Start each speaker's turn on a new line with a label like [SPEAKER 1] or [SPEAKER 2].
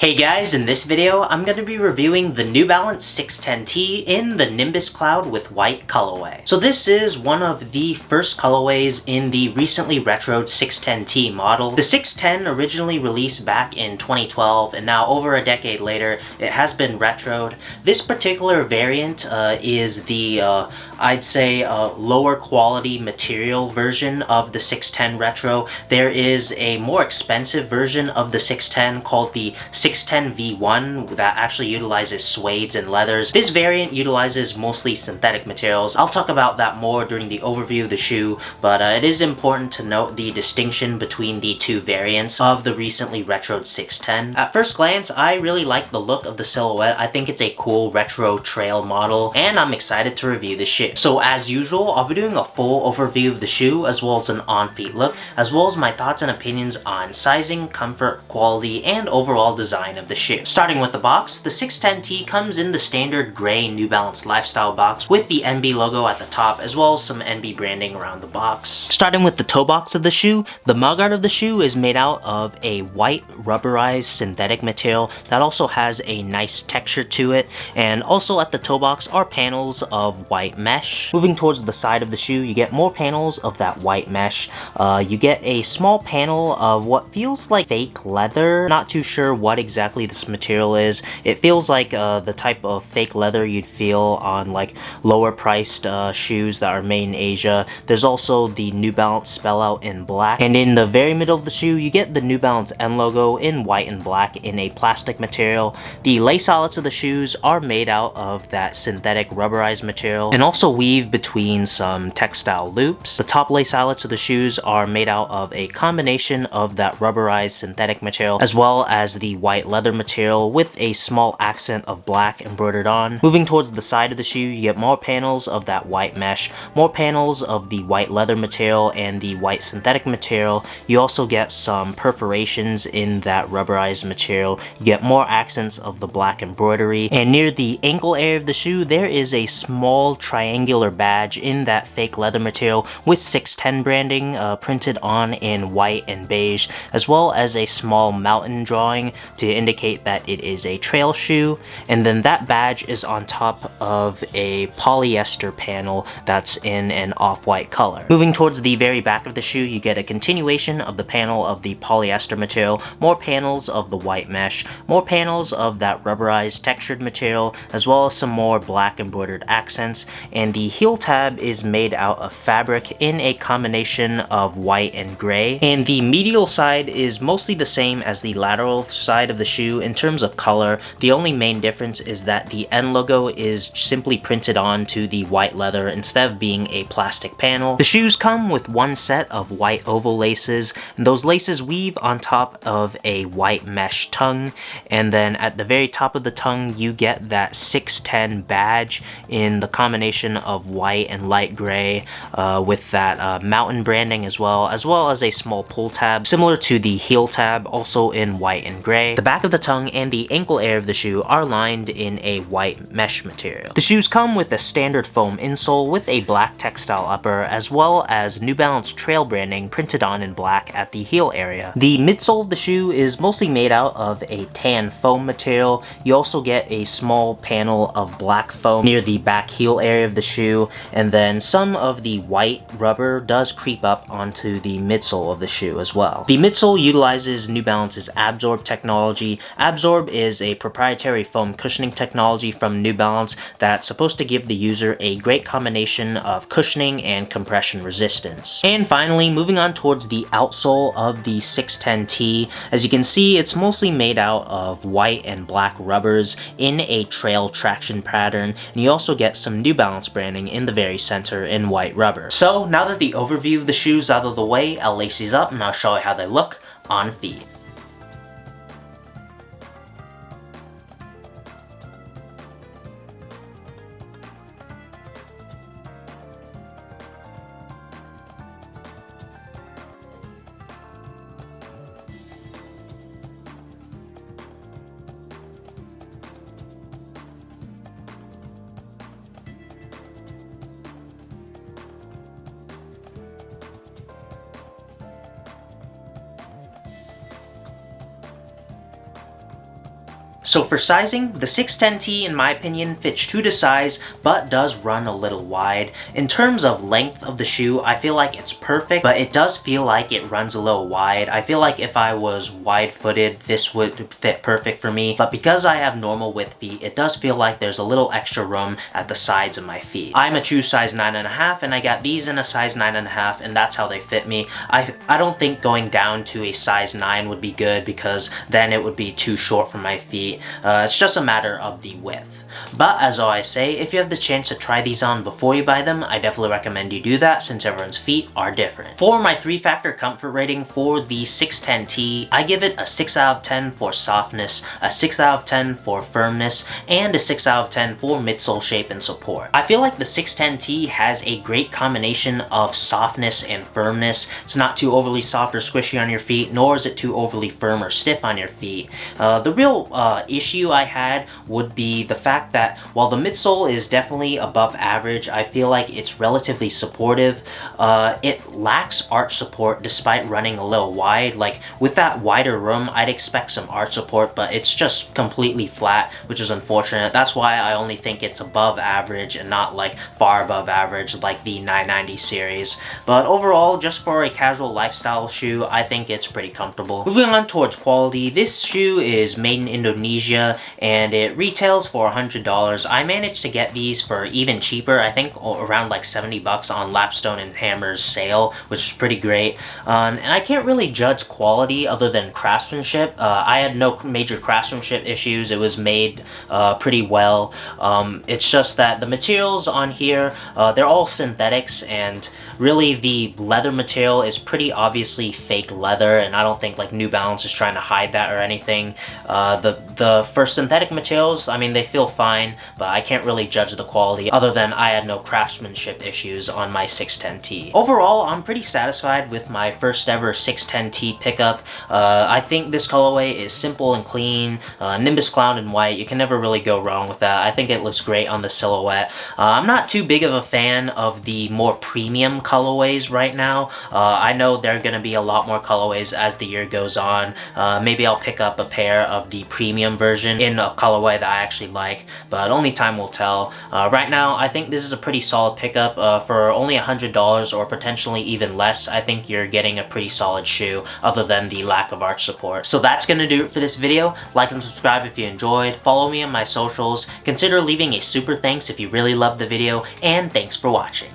[SPEAKER 1] Hey guys, in this video, I'm going to be reviewing the New Balance 610T in the Nimbus Cloud with white colorway. So this is one of the first colorways in the recently retroed 610T model. The 610 originally released back in 2012, and now over a decade later, it has been retroed. This particular variant is the, I'd say, lower quality material version of the 610 retro. There is a more expensive version of the 610 called the 610 V1 that actually utilizes suedes and leathers. This variant utilizes mostly synthetic materials. I'll talk about that more during the overview of the shoe, but it is important to note the distinction between the two variants of the recently retroed 610. At first glance, I really like the look of the silhouette. I think it's a cool retro trail model, and I'm excited to review the shoe. So as usual, I'll be doing a full overview of the shoe, as well as an on-feet look, as well as my thoughts and opinions on sizing, comfort, quality, and overall design of the shoe. Starting with the box, the 610T comes in the standard gray New Balance lifestyle box with the NB logo at the top, as well as some NB branding around the box. Starting with the toe box of the shoe, the mugguard of the shoe is made out of a white rubberized synthetic material that also has a nice texture to it, and also at the toe box are panels of white mesh. Moving towards the side of the shoe, you get more panels of that white mesh. You get a small panel of what feels like fake leather. Not too sure what exactly this material is. It feels like the type of fake leather you'd feel on like lower priced shoes that are made in Asia. There's also the New Balance spell out in black, and in the very middle of the shoe you get the New Balance N logo in white and black in a plastic material. The lace eyelets of the shoes are made out of that synthetic rubberized material and also weave between some textile loops. The top lace eyelets of the shoes are made out of a combination of that rubberized synthetic material as well as the white leather material with a small accent of black embroidered on. Moving towards the side of the shoe, you get more panels of that white mesh, more panels of the white leather material and the white synthetic material. You also get some perforations in that rubberized material. You get more accents of the black embroidery, and near the ankle area of the shoe there is a small triangular badge in that fake leather material with 610 branding printed on in white and beige, as well as a small mountain drawing to indicate that it is a trail shoe, and then that badge is on top of a polyester panel that's in an off-white color. Moving towards the very back of the shoe, you get a continuation of the panel of the polyester material, more panels of the white mesh, more panels of that rubberized textured material, as well as some more black embroidered accents, and the heel tab is made out of fabric in a combination of white and gray, and the medial side is mostly the same as the lateral side of the shoe in terms of color. The only main difference is that the N logo is simply printed onto the white leather instead of being a plastic panel. The shoes come with one set of white oval laces, and those laces weave on top of a white mesh tongue, and then at the very top of the tongue you get that 610 badge in the combination of white and light gray with that mountain branding as well as a small pull tab similar to the heel tab, also in white and gray. The back of the tongue and the ankle area of the shoe are lined in a white mesh material. The shoes come with a standard foam insole with a black textile upper, as well as New Balance trail branding printed on in black at the heel area. The midsole of the shoe is mostly made out of a tan foam material. You also get a small panel of black foam near the back heel area of the shoe, and then some of the white rubber does creep up onto the midsole of the shoe as well. The midsole utilizes New Balance's Absorb technology. Absorb is a proprietary foam cushioning technology from New Balance that's supposed to give the user a great combination of cushioning and compression resistance. And finally, moving on towards the outsole of the 610T, as you can see it's mostly made out of white and black rubbers in a trail traction pattern, and you also get some New Balance branding in the very center in white rubber. So now that the overview of the shoes out of the way, I'll lace these up and I'll show you how they look on feet. So for sizing, the 610T in my opinion fits true to size, but does run a little wide. In terms of length of the shoe, I feel like it's perfect, but it does feel like it runs a little wide. I feel like if I was wide-footed, this would fit perfect for me, but because I have normal width feet, it does feel like there's a little extra room at the sides of my feet. I'm a true size 9.5, and I got these in a size 9.5, and that's how they fit me. I don't think going down to a size 9 would be good, because then it would be too short for my feet. It's just a matter of the width. But as I always say, if you have the chance to try these on before you buy them, I definitely recommend you do that since everyone's feet are different. For my 3-factor comfort rating for the 610T, I give it a 6 out of 10 for softness, a 6 out of 10 for firmness, and a 6 out of 10 for midsole shape and support. I feel like the 610T has a great combination of softness and firmness. It's not too overly soft or squishy on your feet, nor is it too overly firm or stiff on your feet. The real issue I had would be the fact that while the midsole is definitely above average, I feel like it's relatively supportive. It lacks arch support despite running a little wide. Like with that wider room, I'd expect some arch support, but it's just completely flat, which is unfortunate. That's why I only think it's above average and not like far above average like the 990 series. But overall, just for a casual lifestyle shoe, I think it's pretty comfortable. Moving on towards quality, this shoe is made in Indonesia and it retails for $100. I managed to get these for even cheaper, I think around like 70 bucks on Lapstone and Hammer's sale, which is pretty great. And I can't really judge quality other than craftsmanship. I had no major craftsmanship issues. It was made pretty well. It's just that the materials on here, they're all synthetics, and really the leather material is pretty obviously fake leather, and I don't think like New Balance is trying to hide that or anything. For synthetic materials, I mean, they feel fine, but I can't really judge the quality other than I had no craftsmanship issues on my 610T. Overall, I'm pretty satisfied with my first ever 610T pickup. I think this colorway is simple and clean, Nimbus Cloud in white. You can never really go wrong with that. I think it looks great on the silhouette. I'm not too big of a fan of the more premium colorways right now. I know there are going to be a lot more colorways as the year goes on. Maybe I'll pick up a pair of the premium version in a colorway that I actually like, but only time will tell. Right now, I think this is a pretty solid pickup. For only $100 or potentially even less, I think you're getting a pretty solid shoe other than the lack of arch support. So that's gonna do it for this video. Like and subscribe if you enjoyed. Follow me on my socials. Consider leaving a super thanks if you really loved the video, and thanks for watching.